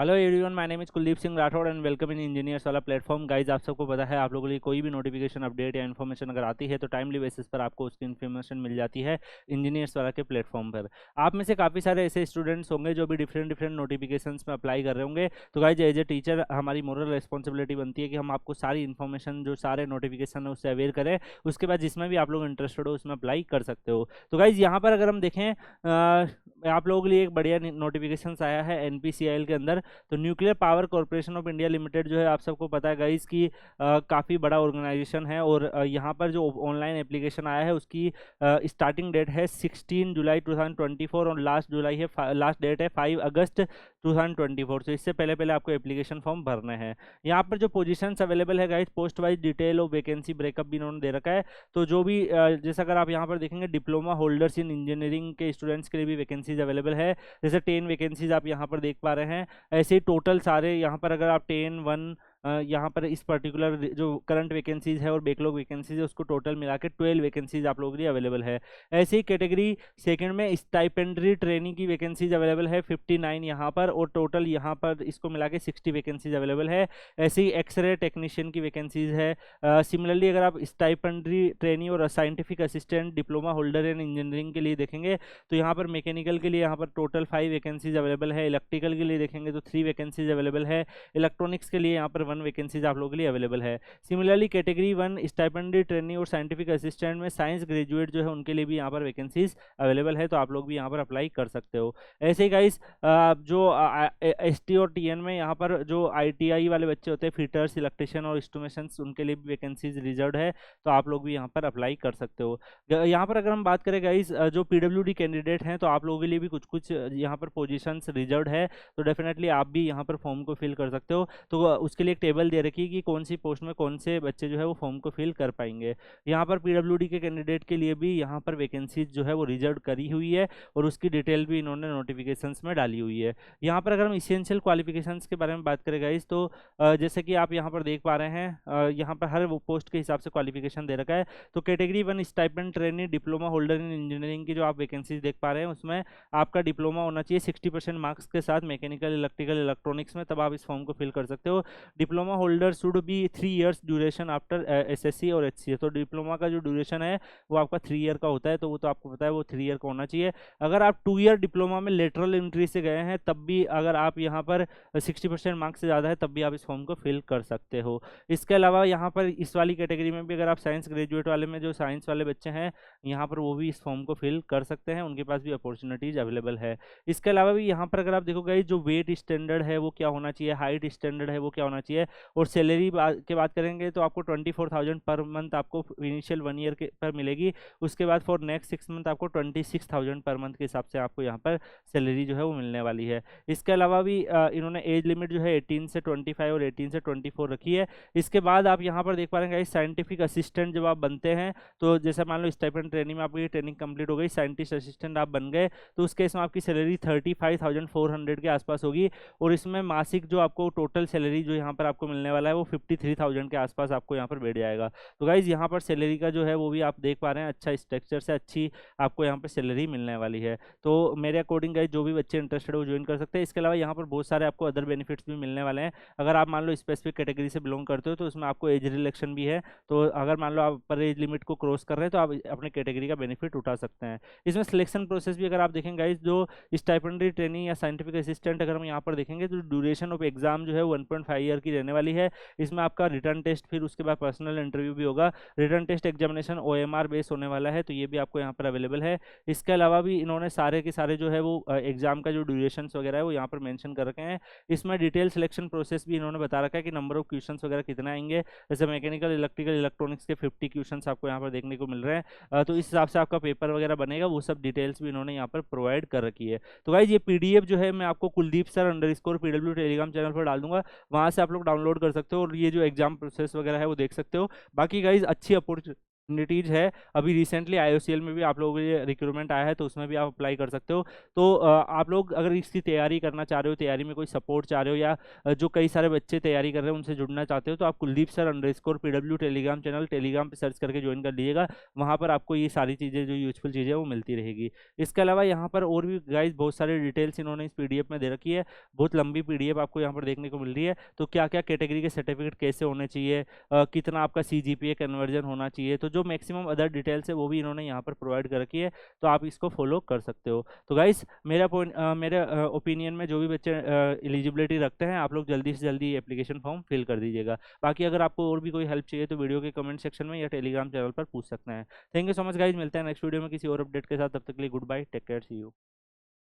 Hello everyone, my name is Kuldeep Singh Rathore and welcome in engineers वाला platform. Guys, आप सबको पता है, आप लोगों के लिए कोई भी नोटिफिकेशन अपडेट या इन्फॉर्मेशन अगर आती है तो टाइमली बेसिस पर आपको उसकी इन्फॉर्मेशन मिल जाती है इंजीनियर्स वाला के प्लेटफॉर्म पर। आप में से काफ़ी सारे ऐसे स्टूडेंट्स होंगे जो भी डिफरेंट डिफरेंट नोटिफिकेशंस में अप्लाई कर रहे होंगे। तो गाइज, एज ए टीचर हमारी मोरल रिस्पॉन्सिबिलिटी बनती है कि हम आपको सारी इन्फॉर्मेशन, जो सारे नोटिफिकेशन है, उससे अवेयर करें। उसके बाद जिसमें भी आप लोग इंटरेस्टेड हो उसमें अप्लाई कर सकते हो। तो गाइज, यहाँ पर अगर हम देखें, आप लोगों के लिए एक बढ़िया नोटिफिकेशन आया है एनपीसीआईएल के अंदर। तो nuclear power corporation of India limited जो है, आप सबको पता है गाइस कि काफ़ी बड़ा ऑर्गेनाइजेशन है। और यहाँ पर जो ऑनलाइन एप्लीकेशन आया है उसकी स्टार्टिंग डेट है 16 जुलाई 2024 और लास्ट डेट है 5 अगस्त 2024। तो इससे पहले पहले आपको एप्लीकेशन फॉर्म भरने हैं। यहाँ पर जो पोजीशंस अवेलेबल है गाइस, पोस्ट वाइज डिटेल और वैकेंसी ब्रेकअप भी इन्होंने दे रखा है। तो जो भी जैसे अगर आप यहाँ पर देखेंगे, डिप्लोमा होल्डर्स इन इंजीनियरिंग के स्टूडेंट्स के लिए भी वैकेंसीज अवेलेबल है। जैसे 10 वैकेंसीज आप यहाँ पर देख पा रहे हैं। ऐसे ही टोटल सारे यहाँ पर अगर आप 10 1 यहाँ पर इस पर्टिकुलर जो करंट वैकेंसीज है और बैकलॉग वैकेंसीज है उसको टोटल मिला के 12 वैकेंसीज आप लोगों के लिए अवेलेबल है। ऐसे ही कैटेगरी सेकंड में स्टाइपेंडरी ट्रेनिंग की वैकेंसीज अवेलेबल है 59 यहाँ पर, और टोटल यहाँ पर इसको मिला के 60 वैकेंसीज अवेलेबल है। ऐसे ही एक्सरे टेक्नीशियन की वैकेंसीज है। सिमिलरली अगर आप स्टाइपेंडरी ट्रेनी और scientific assistant diploma holder in engineering के लिए देखेंगे तो यहाँ पर मैकेनिकल के लिए यहाँ पर टोटल 5 वैकेंसीज अवेलेबल है। इलेक्ट्रिकल के लिए देखेंगे तो 3 वैकेंसीज अवेलेबल है। इलेक्ट्रॉनिक्स के लिए यहाँ पर 1 वैकेंसीज आप लोगों के लिए अवेलेबल है। सिमिलरली कैटेगरी 1 स्टाइपेंडरी ट्रेनी और साइंटिफिक असिस्टेंट में साइंस ग्रेजुएट जो है उनके लिए भी यहाँ पर वैकेंसीज अवेलेबल है। तो आप लोग भी यहाँ पर अप्लाई कर सकते हो। ऐसे ही गाइस, जो एसटी और टीएन में यहाँ पर जो आईटीआई वाले बच्चे होते हैं, फिटर्स, इलेक्ट्रिशियन और इंस्ट्रूमेंट्स, उनके लिए भी वैकेंसीज रिजर्व है। तो आप लोग भी यहाँ पर अप्लाई कर सकते हो। यहाँ पर अगर हम बात करें गाइस, जो पीडब्ल्यूडी कैंडिडेट हैं तो आप लोगों के लिए भी कुछ कुछ यहाँ पर पोजीशंस रिजर्व है। तो डेफिनेटली आप भी यहाँ पर फॉर्म को फिल कर सकते हो। तो उसके लिए एक टेबल दे रखी है कि कौन सी पोस्ट में कौन से बच्चे जो है वो फॉर्म को फिल कर पाएंगे। यहाँ पर पीडब्ल्यूडी के कैंडिडेट के लिए भी यहाँ पर वैकेंसीज जो है वो रिजर्व करी हुई है और उसकी डिटेल भी इन्होंने नोटिफिकेशंस में डाली हुई है। यहाँ पर अगर हम इसेंशियल क्वालिफिकेशंस के बारे में बात करें गाइस, तो जैसे कि आप यहाँ पर देख पा रहे हैं, यहाँ पर हर वो पोस्ट के हिसाब से क्वालिफिकेशन दे रखा है। तो category 1 stipend trainee diploma holder in engineering की जो आप वैकेंसीज देख पा रहे हैं उसमें आपका डिप्लोमा होना चाहिए 60% मार्क्स के साथ मैकेनिकल, इलेक्ट्रिकल, इलेक्ट्रॉनिक्स में, तब आप इस फॉर्म को फिल कर सकते हो। Diploma holder should be 3 years duration after SSC और एचसीए। तो डिप्लोमा का जो ड्यूरेशन है वो आपका 3 ईयर का होता है। तो वो तो आपको पता है वो 3 ईयर का होना चाहिए। अगर आप 2 ईयर डिप्लोमा में लेटरल एंट्री से गए हैं तब भी अगर आप यहाँ पर 60% मार्क्स से ज़्यादा है तब भी आप इस फॉर्म को फिल कर सकते हो। इसके अलावा यहाँ पर इस वाली कैटेगरी में भी अगर आप साइंस ग्रेजुएट वाले में जो साइंस वाले बच्चे हैं यहाँ पर वो भी इस फॉर्म को फिल कर सकते हैं, उनके पास भी अपॉर्चुनिटीज अवेलेबल है। इसके अलावा भी यहाँ पर अगर आप देखोगे जो वेट स्टैंडर्ड है वो क्या होना चाहिए, हाइट स्टैंडर्ड है वो क्या होना चाहिए, और सैलरी की बात करेंगे तो आपको 24,000 पर मंथ आपको इनिशियल 1 ईयर के पर मिलेगी। उसके बाद फॉर नेक्स्ट 6 मंथ आपको 26,000 पर मंथ के हिसाब से आपको यहाँ पर सैलरी जो है वो मिलने वाली है। इसके अलावा भी इन्होंने एज लिमिट जो है 18 से 25 और 18 से 24 रखी है। इसके बाद आप यहाँ पर देख पा रहे हैं साइंटिफिक असिस्टेंट जब आप बनते हैं, तो जैसे मान लो स्टाइपेंड ट्रेनिंग में आपकी ट्रेनिंग कंप्लीट हो गई, साइंटिस्ट असिस्टेंट आप बन गए, तो उस केस में आपकी सैलरी 35,400 के आसपास होगी। और इसमें मासिक जो आपको टोटल सैलरी जो यहाँ पर आपको मिलने वाला है वो 53,000 के आसपास आपको यहाँ पर बैठ जाएगा। तो गाइज, यहाँ पर सैलरी का जो है वो भी आप देख पा रहे हैं, अच्छा स्ट्रक्चर से अच्छी आपको यहाँ पर सैलरी मिलने वाली है। तो मेरे अकॉर्डिंग गाइज जो भी बच्चे इंटरेस्टेड है वो ज्वाइन कर सकते हैं। इसके अलावा यहाँ पर बहुत सारे आपको अदर बेनिफिट्स भी मिलने वाले हैं। अगर आप मान लो स्पेसिफिक कैटेगरी से बिलोंग करते हो तो उसमें आपको एज रिलेक्शन भी है। तो अगर मान लो आप पर एज लिमिट को क्रॉस कर रहे हैं तो आप अपने कैटेगरी का बेनिफिट उठा सकते हैं। इसमें सिलेक्शन प्रोसेस भी अगर आप देखेंगे गाइज, जो स्टाइपेंडरी ट्रेनिंग या साइंटिफिक असिस्टेंट अगर हम यहाँ पर देखेंगे तो ड्यूरेशन ऑफ एग्जाम जो है 1.5 ईयर की रहने वाली है। इसमें आपका रिटर्न टेस्ट, फिर उसके बाद पर्सनल इंटरव्यू भी होगा। Written test examination OMR base होने वाला है, तो ये भी आपको यहाँ पर अवेलेबल है। इसके अलावा भी इन्होंने सारे के सारे जो है वो एग्जाम का जो ड्यूरेशन वगैरह है वो यहाँ पर मेंशन कर रखे हैं। इसमें डिटेल सिलेक्शन प्रोसेस भी इन्होंने बता रखा है कि नंबर ऑफ क्वेश्चन वगैरह कितना आएंगे। जैसे मैकेनिकल, इलेक्ट्रिकल, इलेक्ट्रॉनिक्स के 50 क्वेश्चन आपको यहाँ पर देखने को मिल रहे हैं। तो इस हिसाब से आपका पेपर वगैरह बनेगा, वो सब डिटेल्स भी इन्होंने यहाँ पर प्रोवाइड कर रखी है। तो गाइज, ये पीडीएफ जो है मैं आपको Kuldeep sir _PW Telegram channel पर डाल दूंगा, वहाँ से आप लोग डाउनलोड कर सकते हो और ये जो एग्जाम प्रोसेस वगैरह है वो देख सकते हो। बाकी गाइज, अच्छी अपॉर्चुनिटी अपॉर्चुनिटीज है। अभी रिसेंटली आईओसीएल में भी आप लोगों के लिए रिक्रूटमेंट आया है, तो उसमें भी आप अप्लाई कर सकते हो। तो आप लोग अगर इसकी तैयारी करना चाह रहे हो, तैयारी में कोई सपोर्ट चाह रहे हो, या जो कई सारे बच्चे तैयारी कर रहे हैं उनसे जुड़ना चाहते हो, तो आप Kuldeep sir underscore PW Telegram channel Telegram पे सर्च करके ज्वाइन कर लीजिएगा। वहाँ पर आपको ये सारी चीज़ें जो यूजफुल चीज़ें वो मिलती रहेगी। इसके अलावा यहाँ पर और भी गाइज बहुत सारे डिटेल्स इन्होंने इस पीडीएफ में दे रखी है। बहुत लंबी पीडीएफ आपको यहाँ पर देखने को मिल रही है। तो क्या क्या कैटेगरी के सर्टिफिकेट कैसे होने चाहिए, कितना आपका CGPA कन्वर्जन होना चाहिए, तो जो मैक्सिमम अदर डिटेल्स है वो भी इन्होंने यहाँ पर प्रोवाइड कर रखी है। तो आप इसको फॉलो कर सकते हो। तो गाइस मेरा पॉइंट मेरे ओपिनियन में जो भी बच्चे एलिजिबिलिटी रखते हैं, आप लोग जल्दी से जल्दी एप्लीकेशन फॉर्म फिल कर दीजिएगा। बाकी अगर आपको और भी कोई हेल्प चाहिए तो वीडियो के कमेंट सेक्शन में या टेलीग्राम चैनल पर पूछ सकते हैं। Thank you so much guys, मिलते हैं नेक्स्ट वीडियो में किसी और अपडेट के साथ। तब तक के लिए goodbye, take care, see you.